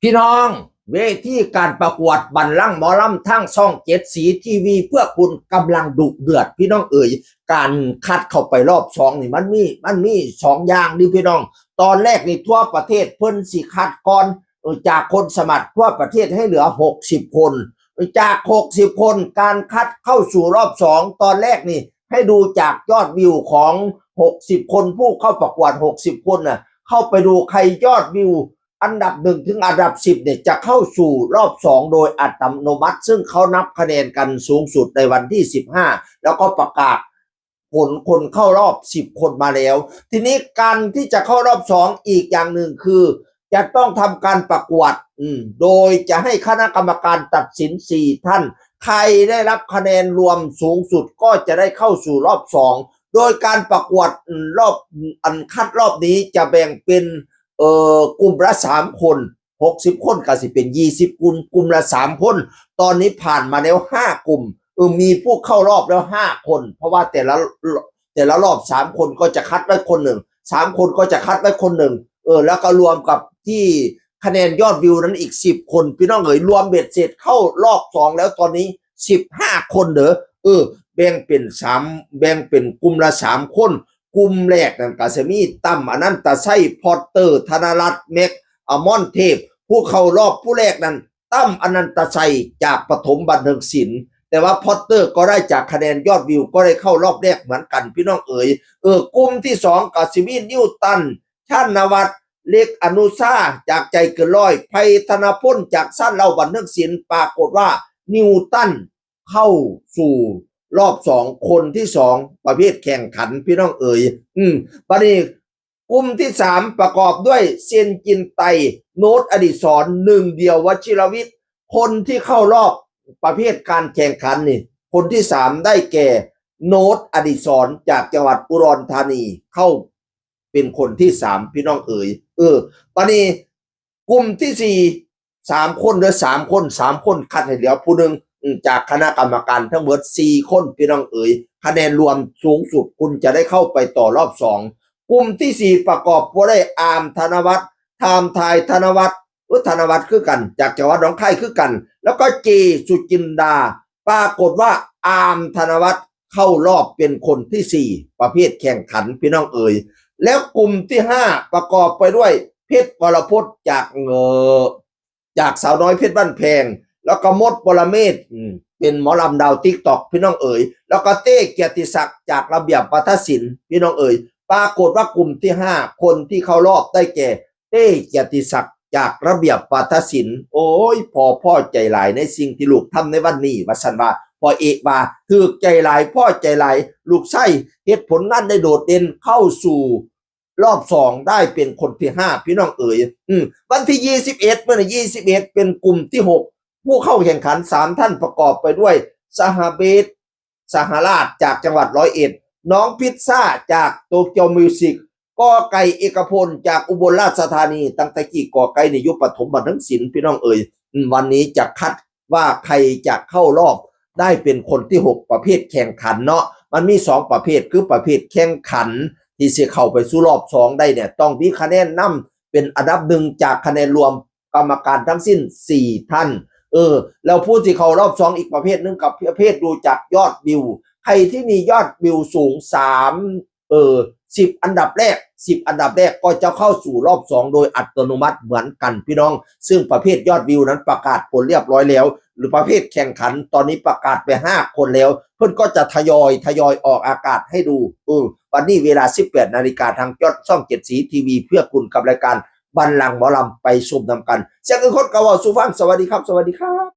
พี่น้องเวทีการประกวดบัลลังก์หมอลำทั้งช่องเจ็ดสีทีวีเพื่อคุณกำลังดุเดือดพี่น้องเอ๋ยการคัดเข้าไปรอบสองนี่มันมีสองอย่างดิพี่น้องตอนแรกนี่ทั่วประเทศเพิ่นสิคัดก่อนจากคนสมัครทั่วประเทศให้เหลือ60 คนจาก60 คนการคัดเข้าสู่รอบสองตอนแรกนี่ให้ดูจากยอดวิวของ60 คนผู้เข้าประกวด60 คนน่ะเข้าไปดูใครยอดวิวอันดับ1ถึงอันดับ10เนี่ยจะเข้าสู่รอบ2โดยอัตโนมัติซึ่งเขานับคะแนนกันสูงสุดในวันที่15แล้วก็ประกาศผลคนเข้ารอบ10 คนมาแล้วทีนี้การที่จะเข้ารอบ2อีกอย่างหนึ่งคือจะต้องทำการประกวดโดยจะให้คณะกรรมการตัดสิน4ท่านใครได้รับคะแนนรวมสูงสุดก็จะได้เข้าสู่รอบ2โดยการประกวดรอบคัดรอบนี้จะแบ่งเป็นกลุ่มละ3 คน60 คนก็สิเป็น20 กลุ่มละ3 คนตอนนี้ผ่านมาแล้ว5 กลุ่มมีผู้เข้ารอบแล้ว5 คนเพราะว่าแต่ละรอบ3 คนก็จะคัดไว้คนหนึ่ง3 คนก็จะคัดไว้คนหนึ่งแล้วก็รวมกับที่คะแนนยอดวิวนั้นอีก10 คนพี่น้องเอ๋ยรวมเบ็ดเสร็จเข้ารอบ2แล้วตอนนี้15 คนเด้อแบ่งเป็นกลุ่มละ3 คนกลุ่มแรกนั่นก็จะมีตั้มอนันตชัยพอตเตอร์ธนรัตน์เมกอมอนเทพผู้เข้ารอบผู้แรกนั้นตั้มอนันตชัยจากปฐมบันเทิงศิลป์แต่ว่าพอตเตอร์ก็ได้จากคะแนนยอดวิวก็ได้เข้ารอบแรกเหมือนกันพี่น้องเอ๋ยกลุ่มที่2ก็สิมีนิวตันชาญนวัฒน์เล็กอนุชาจากใจเกินร้อยไพธนพลจากสั้นเล่าบันเทิงศิลป์ปรากฏว่านิวตันเข้าสู่รอบ2 คนที่2ประเภทแข่งขันพี่น้องเอ๋ยบัดนี้กลุ่มที่3ประกอบด้วยเซียนจินไตโน้ตอดิศรหนึ่งเดียววชิรวิทย์คนที่เข้ารอบประเภทการแข่งขันนี่คนที่3ได้แก่โน้ตอดิศรจากจังหวัดอุดรธานีเข้าเป็นคนที่3พี่น้องเอ๋ยบัดนี้กลุ่มที่4 3 คนหรือ3 คนคัดให้เหลือผู้หนึ่งจากคณะกรรมการทั้งหมด4 คนพี่น้องเอ๋ยคะแนนรวมสูงสุดคุณจะได้เข้าไปต่อรอบ2กลุ่มที่4ประกอบด้วยอาร์มธนวัฒน์ไทม์ไทยธนวัฒน์ธนวัฒน์คือกันจากจังหวัดหนองคายคือกันแล้วก็เจสุจินดาปรากฏว่าอาร์มธนวัฒน์เข้ารอบเป็นคนที่4ประเภทแข่งขันพี่น้องเอ๋ยแล้วกลุ่มที่5ประกอบไปด้วยเพชรวรพจน์จากสาวน้อยเพชรบ้านแพงแล้วก็มดปรเมศเป็นหมอลำดาวติ๊กตอกพี่น้องเอ๋ยแล้วก็เต้เกียรติศักดิ์จากระเบียบวัฒนศิลป์พี่น้องเอ๋ยปรากฏว่ากลุ่มที่5คนที่เข้ารอบได้แก่เต้เกียรติศักดิ์จากระเบียบวัฒนศิลป์โอ้ยพ่อใจหลายในสิ่งที่ลูกทำในวันนี้ว่าสันว่าพอเอกว่าถือใจหลายพ่อใจหลายลูกไส้เหตุผลนั้นได้โดดเด่นเข้าสู่รอบ2ได้เป็นคนที่5พี่น้องเอ๋ยวันที่21เมื่อ21เป็นกลุ่มที่6ผู้เข้าแข่งขัน3 ท่านประกอบไปด้วยสหเบสสหราชจากจังหวัด101น้องพิซซ่าจากโตเกียวมิวสิกกอไก่เอกพลจากอุบลราชธานีตั้งแต่กี่กอไก่ในยุคปฐมบันเทิงศิลป์พี่น้องเอ๋ยวันนี้จะคัดว่าใครจะเข้ารอบได้เป็นคนที่6ประเภทแข่งขันเนาะมันมี2ประเภทคือประเภทแข่งขันที่จะเข้าไปสู่รอบ2ได้เนี่ยต้องมีคะแนนนำเป็นอันดับ1จากคะแนนรวมกรรมการทั้งสิ้น4 ท่านแล้วผู้ที่เข้ารอบ2อีกประเภทนึงกับประเภทดูจากยอดวิวใครที่มียอดวิวสูง10 อันดับแรกก็จะเข้าสู่รอบ2โดยอัตโนมัติเหมือนกันพี่น้องซึ่งประเภทยอดวิวนั้นประกาศผลเรียบร้อยแล้วหรือประเภทแข่งขันตอนนี้ประกาศไป5 คนแล้วเพื่อนก็จะทยอยออกอากาศให้ดูวันนี้เวลา 18 นาฬิกาทางช่อง7สีทีวีเพื่อคุณกับรายการบัลลังก์หมอลำไปชมนำกันเสียงคนกะว่าสุฟังสวัสดีครับ